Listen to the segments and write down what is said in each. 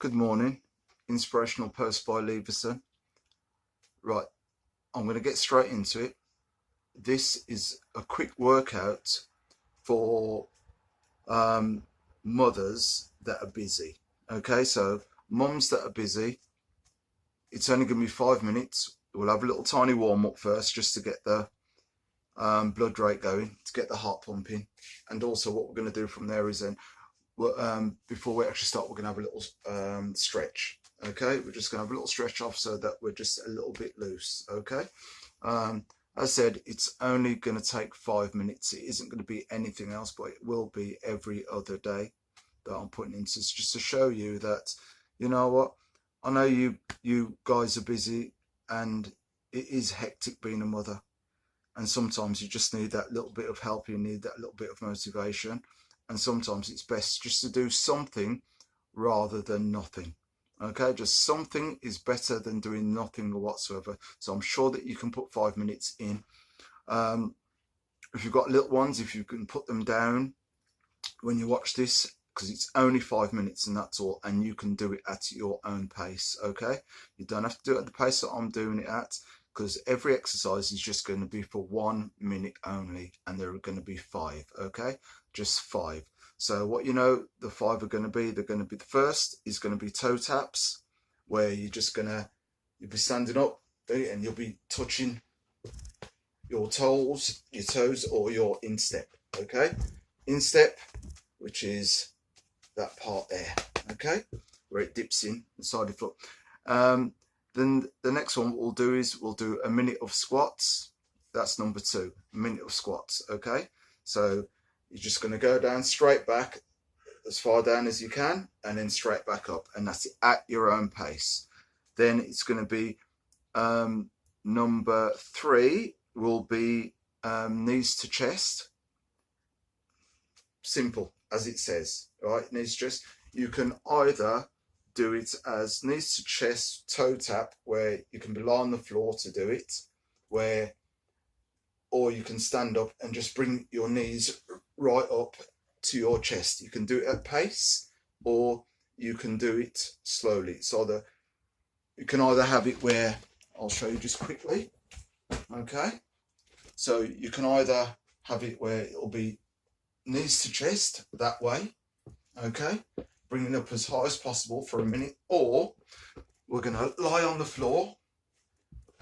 Good morning. Inspirational post by Leverson. Right, I'm going to get straight into it. This is a quick workout for mothers that are busy. Okay, so mums that are busy, it's only going to be 5 minutes. We'll have a little tiny warm up first just to get the blood rate going, to get the heart pumping. And also what we're going to do from there is then, before we actually start, we're going to have a little stretch. Okay, we're just going to have a little stretch off so that we're just a little bit loose. Okay, as I said, it's only going to take 5 minutes. It isn't going to be anything else, but it will be every other day that I'm putting into this, just to show you that, you know what, I know you guys are busy and it is hectic being a mother, and sometimes you just need that little bit of help, you need that little bit of motivation, and sometimes it's best just to do something rather than nothing. Okay, just something is better than doing nothing whatsoever. So I'm sure that you can put 5 minutes in. If you've got little ones, if you can put them down when you watch this, because it's only 5 minutes and that's all, and you can do it at your own pace. Okay, you don't have to do it at the pace that I'm doing it at, because every exercise is just going to be for 1 minute only, and there are going to be 5. Okay, just 5. So what you know the 5 are going to be, they're going to be, the first is going to be toe taps, where you'll be standing up and you'll be touching your toes, or your instep. Okay, instep, which is that part there. Okay, where it dips in inside the foot. Then the next one we'll do is we'll do a minute of squats. That's number 2, a minute of squats. Okay, so you're just going to go down straight back as far down as you can, and then straight back up, and that's it at your own pace. Then it's going to be number 3 will be knees to chest. Simple as it says, right? Knees to chest. You can either do it as knees to chest toe tap, where you can lie on the floor to do it, or you can stand up and just bring your knees right up to your chest. You can do it at pace, or you can do it slowly. So you can either have it where, I'll show you just quickly. Okay, so you can either have it where it'll be knees to chest that way. Okay, bring it up as high as possible for a minute, or we're going to lie on the floor.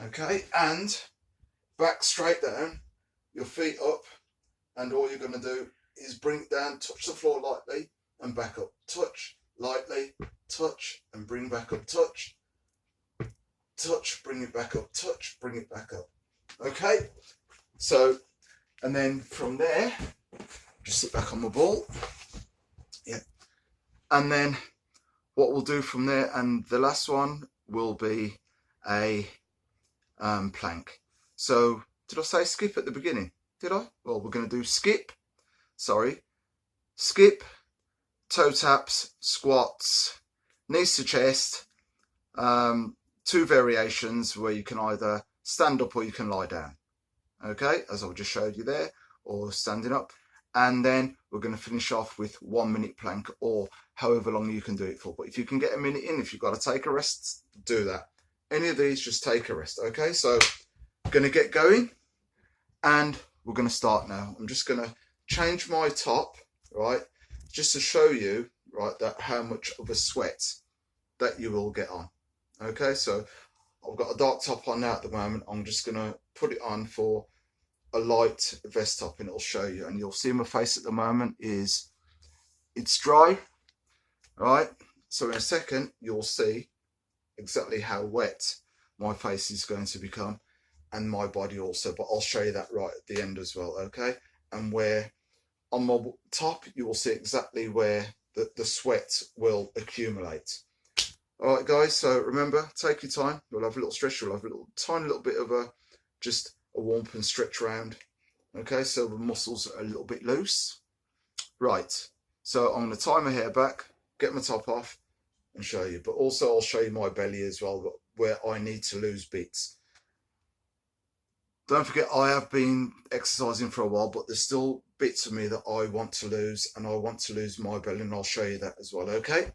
Okay, and back straight down, your feet up, and all you're going to do is bring it down, touch the floor lightly, and back up. Touch, lightly, touch, and bring back up. Touch, touch, bring it back up. Touch, bring it back up. Okay, so, and then from there, just sit back on the ball. Yeah, and then what we'll do from there, and the last one will be a plank. So did I say skip at the beginning? Did I? Well, we're going to do skip, toe taps, squats, knees to chest, 2 variations where you can either stand up or you can lie down. Okay, as I just showed you there, or standing up. And then we're going to finish off with 1 minute plank, or however long you can do it for. But if you can get a minute in, if you've got to take a rest, do that. Any of these, just take a rest. Okay, so I'm going to get going, and we're going to start now. I'm just going to change my top, right, just to show you, right, that how much of a sweat that you will get on. Okay, so I've got a dark top on now at the moment. I'm just going to put it on for a light vest top, and it'll show you, and you'll see my face at the moment it's dry, right? So in a second you'll see exactly how wet my face is going to become, and my body also, but I'll show you that right at the end as well. Okay, and where on my top you will see exactly where the sweat will accumulate. All right guys, so remember, take your time. You'll have a little stretch, you'll have a tiny little bit of a warm and stretch around. Okay, so the muscles are a little bit loose. Right, so I'm going to tie my hair back, get my top off, and show you. But also I'll show you my belly as well, where I need to lose bits. Don't forget, I have been exercising for a while, but there's still bits of me that I want to lose, and I want to lose my belly, and I'll show you that as well. Okay,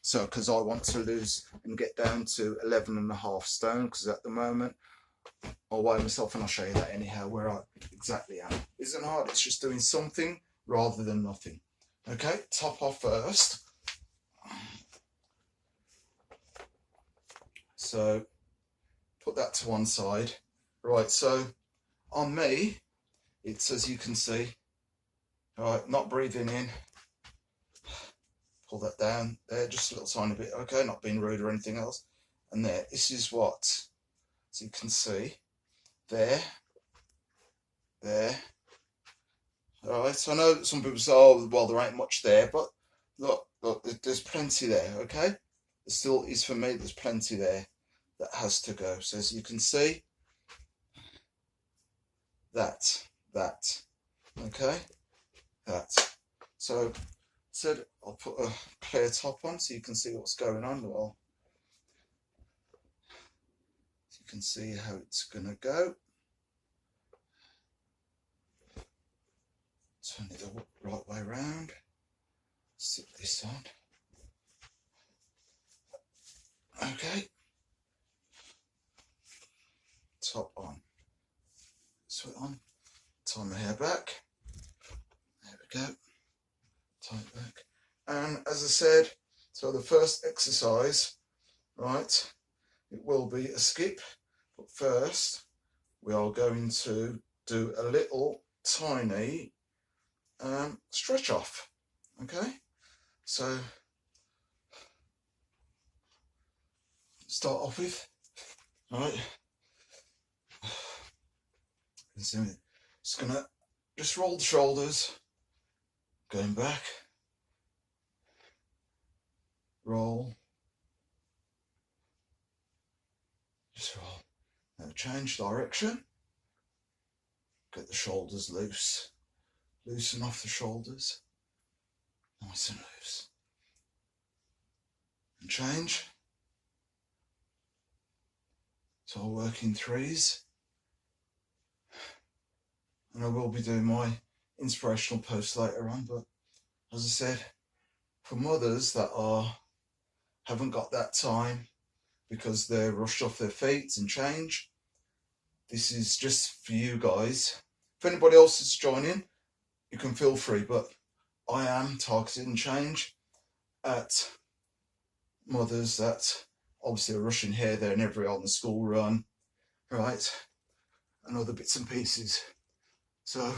So, because I want to lose and get down to 11.5 stone, because at the moment I'll weigh myself and I'll show you that anyhow, where I exactly am. It isn't hard, it's just doing something rather than nothing. Okay, top off first. So, put that to one side. Right, so on me, it's, as you can see, right, not breathing in. Pull that down there, just a little tiny bit, okay, not being rude or anything else. And there, this is what, as you can see, there. All right, so I know that some people say, oh, well, there ain't much there, but look, there's plenty there, okay? There still is, for me, there's plenty there that has to go. So as you can see, that, okay, that. So I'll put a clear top on so you can see what's going on. Well, so you can see how it's gonna go. Turn it the right way around. Stick this on. Okay. Top on. Switch on. Tie my hair back. There we go. Tie it back. And as I said, so the first exercise, right, it will be a skip. But first, we are going to do a little tiny stretch off. Okay, so start off with, all right, just gonna just roll the shoulders, going back, roll, just roll. Now change direction, get the shoulders loose, loosen off the shoulders, nice and loose, and change. So I'll work in threes, and I will be doing my inspirational post later on, but as I said, for mothers that haven't got that time because they're rushed off their feet and change, this is just for you guys. If anybody else is joining, you can feel free, but I am targeting change at mothers that obviously are rushing here, there and everywhere on the school run, right, and other bits and pieces. So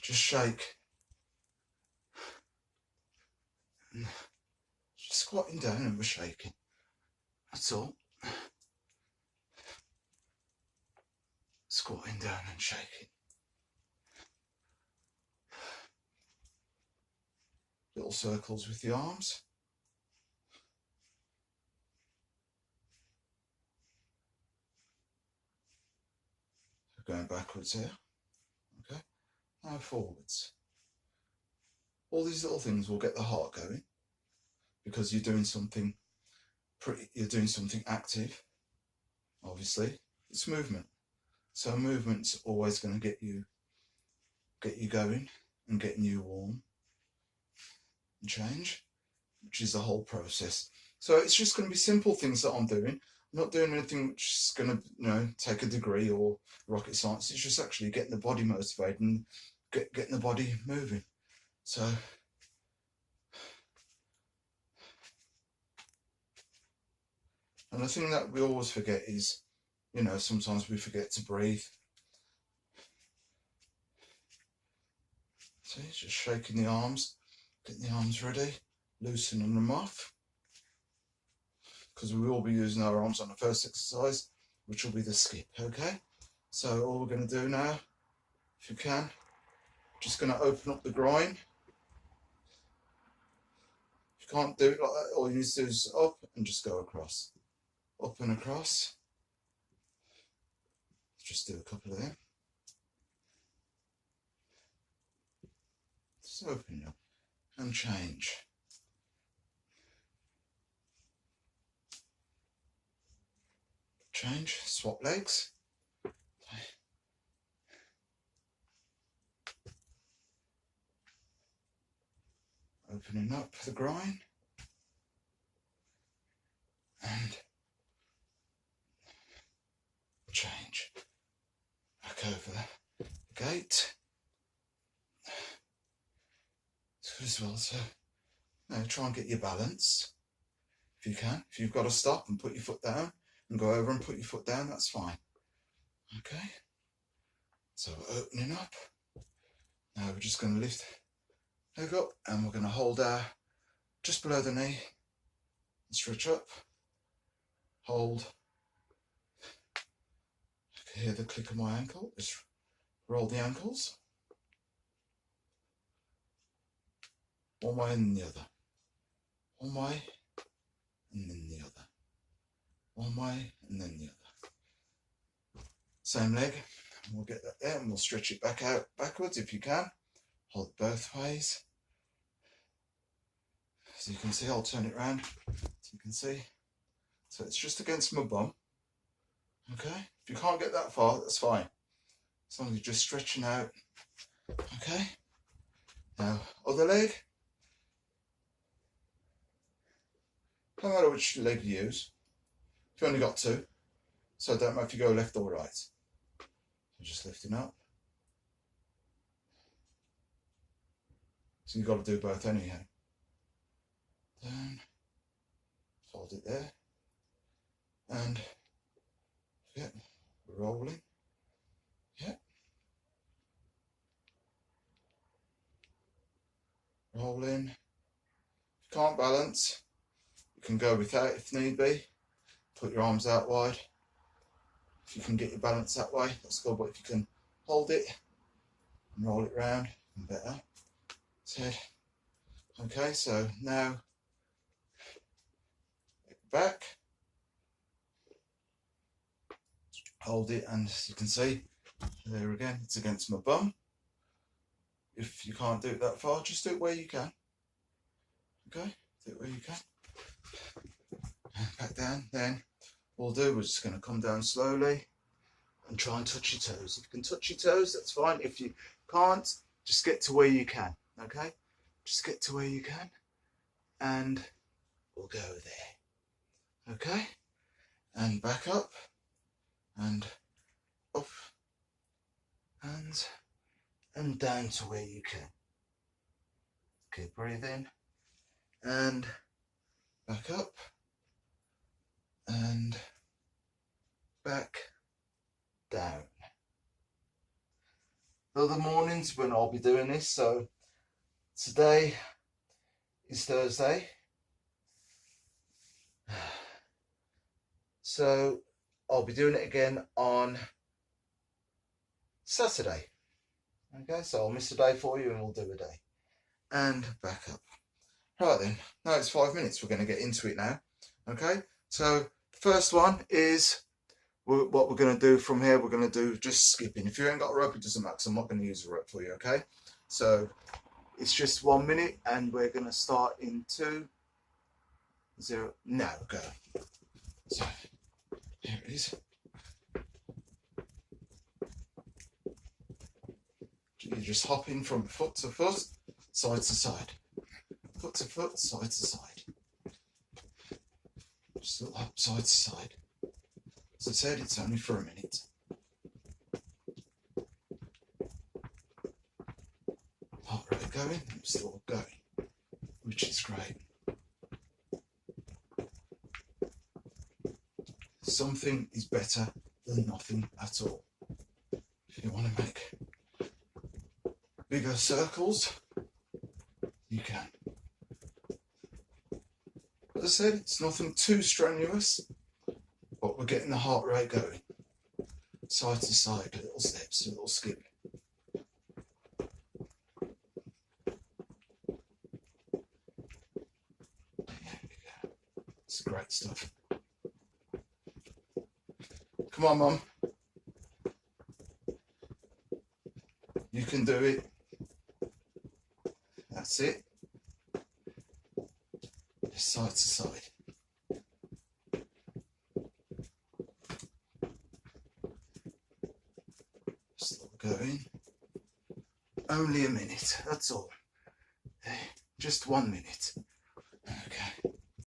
just shake, just squatting down and we're shaking, that's all. Squatting down and shaking. Little circles with the arms. Going backwards here. Okay. Now forwards. All these little things will get the heart going because you're doing something active. Obviously, it's movement. So movement's always going to get you going and getting you warm and change, which is the whole process. So it's just going to be simple things that I'm doing. I'm not doing anything which is going to, take a degree or rocket science. It's just actually getting the body motivated and getting the body moving. So and the thing that we always forget is, sometimes we forget to breathe. So just shaking the arms, getting the arms ready, loosening them off, because we will be using our arms on the first exercise, which will be the skip, okay? So all we're going to do now, if you can, just going to open up the groin. If you can't do it like that, all you need to do is up and just go across. Up and across. Just do a couple of them. Just open up and change. Change, swap legs. Opening up the groin. over the gate. It's good as well. So now try and get your balance if you can. If you've got to stop and put your foot down and go over and put your foot down, that's fine. Okay. So we're opening up. Now we're just going to lift leg up and we're going to hold our just below the knee and stretch up. Hold. I can hear the click of my ankle. Just roll the ankles. One way and the other. One way and then the other. One way and then the other. Same leg. And we'll get that there and we'll stretch it back out backwards if you can. Hold it both ways. So you can see, I'll turn it around so you can see. So it's just against my bum. Okay, if you can't get that far, that's fine. As long as you're just stretching out. Okay, now other leg. No matter which leg you use. If you only got two, so it don't matter if you go left or right. So just lifting up. So you've got to do both anyhow. Down, fold it there, and yeah, rolling, yeah, rolling. If you can't balance, you can go without if need be. Put your arms out wide. If you can get your balance that way, that's good. But if you can hold it and roll it round, even better. Head. Okay, so now back, hold it, and as you can see there again, it's against my bum. If you can't do it that far, just do it where you can. Okay, do it where you can. Back down. Then what we'll do, we're just going to come down slowly and try and touch your toes. If you can touch your toes, that's fine. If you can't, just get to where you can. Okay, just get to where you can, and we'll go there. Okay, and back up and up and down to where you can. Okay, breathe in and back up and back down. Other mornings when I'll be doing this, so today is Thursday. So I'll be doing it again on Saturday. Okay, so I'll miss a day for you and we'll do a day. And back up. Right then, now it's 5 minutes. We're going to get into it now. Okay, so the first one is what we're going to do from here. We're going to do just skipping. If you ain't got a rope, it doesn't matter. I'm not going to use a rope for you, okay? So it's just 1 minute and we're going to start in 2, 0, now go. So here it is. You're just hopping from foot to foot, side to side. Foot to foot, side to side. Just a little hop side to side. As I said, it's only for a minute. Heart rate going, I'm still going, which is great. Something is better than nothing at all. If you want to make bigger circles, you can. As I said, it's nothing too strenuous, but we're getting the heart rate going. Side to side, little steps, a little skip. There we go. It's great stuff. Come on, Mum. You can do it. That's it. Just side to side. Still going. Only a minute, that's all. Just 1 minute.